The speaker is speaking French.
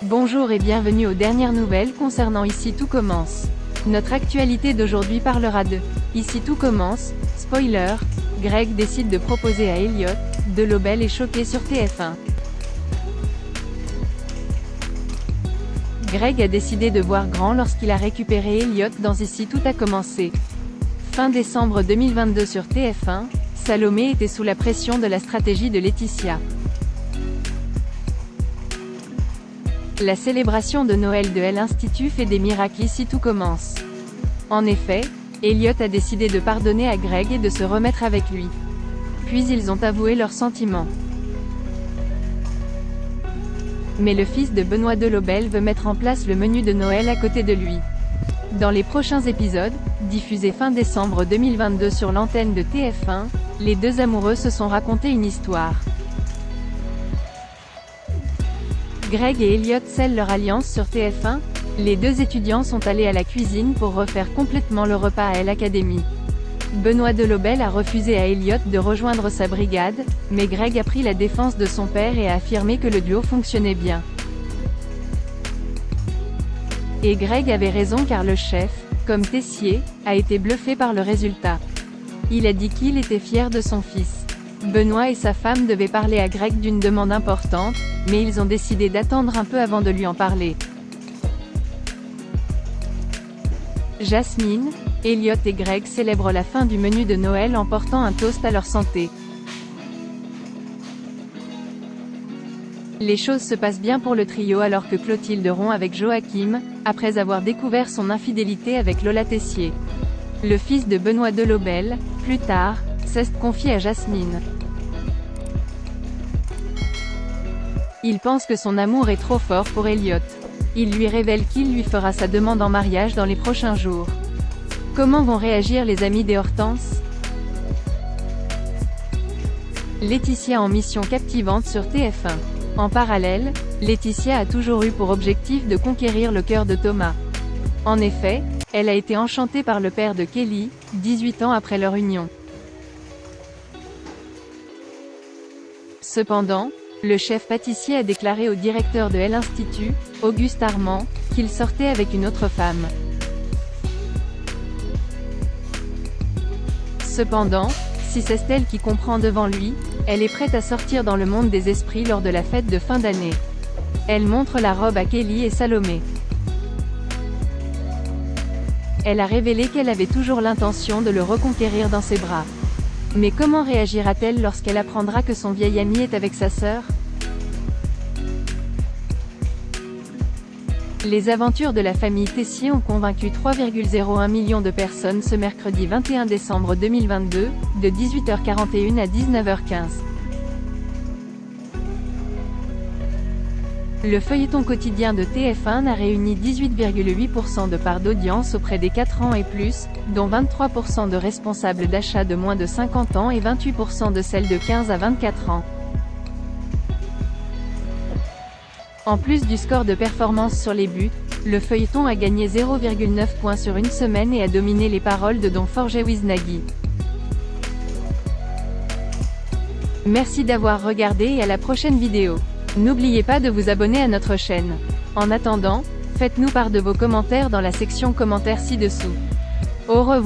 Bonjour et bienvenue aux dernières nouvelles concernant Ici tout commence. Notre actualité d'aujourd'hui parlera de Ici tout commence, spoiler, Greg décide de proposer à Elliot, de Lobel est choqué sur TF1. Greg a décidé de voir grand lorsqu'il a récupéré Elliot dans Ici tout a commencé. Fin décembre 2022 sur TF1, Salomé était sous la pression de la stratégie de Laetitia. La célébration de Noël de l'Institut fait des miracles. Ici tout commence. En effet, Elliot a décidé de pardonner à Greg et de se remettre avec lui. Puis ils ont avoué leurs sentiments. Mais le fils de Benoît Delobel veut mettre en place le menu de Noël à côté de lui. Dans les prochains épisodes, diffusés fin décembre 2022 sur l'antenne de TF1, les deux amoureux se sont raconté une histoire. Greg et Elliot scellent leur alliance sur TF1. Les deux étudiants sont allés à la cuisine pour refaire complètement le repas à l'Académie. Benoît Delobel a refusé à Elliot de rejoindre sa brigade, mais Greg a pris la défense de son père et a affirmé que le duo fonctionnait bien. Et Greg avait raison car le chef, comme Tessier, a été bluffé par le résultat. Il a dit qu'il était fier de son fils. Benoît et sa femme devaient parler à Greg d'une demande importante, mais ils ont décidé d'attendre un peu avant de lui en parler. Jasmine, Elliot et Greg célèbrent la fin du menu de Noël en portant un toast à leur santé. Les choses se passent bien pour le trio alors que Clotilde rompt avec Joachim, après avoir découvert son infidélité avec Lola Tessier. Le fils de Benoît Delobel, plus tard, se confie à Jasmine. Il pense que son amour est trop fort pour Elliot. Il lui révèle qu'il lui fera sa demande en mariage dans les prochains jours. Comment vont réagir les amis des Hortense? Laetitia en mission captivante sur TF1. En parallèle, Laetitia a toujours eu pour objectif de conquérir le cœur de Thomas. En effet, elle a été enchantée par le père de Kelly, 18 ans après leur union. Cependant, le chef pâtissier a déclaré au directeur de l'Institut, Auguste Armand, qu'il sortait avec une autre femme. Cependant, si c'est elle qui comprend devant lui, elle est prête à sortir dans le monde des esprits lors de la fête de fin d'année. Elle montre la robe à Kelly et Salomé. Elle a révélé qu'elle avait toujours l'intention de le reconquérir dans ses bras. Mais comment réagira-t-elle lorsqu'elle apprendra que son vieil ami est avec sa sœur? Les aventures de la famille Tessier ont convaincu 3,01 millions de personnes ce mercredi 21 décembre 2022, de 18h41 à 19h15. Le feuilleton quotidien de TF1 a réuni 18,8% de part d'audience auprès des 4 ans et plus, dont 23% de responsables d'achat de moins de 50 ans et 28% de celles de 15 à 24 ans. En plus du score de performance sur les buts, le feuilleton a gagné 0,9 points sur une semaine et a dominé les paroles de Don Jorge Wiznagui. Merci d'avoir regardé et à la prochaine vidéo. N'oubliez pas de vous abonner à notre chaîne. En attendant, faites-nous part de vos commentaires dans la section commentaires ci-dessous. Au revoir.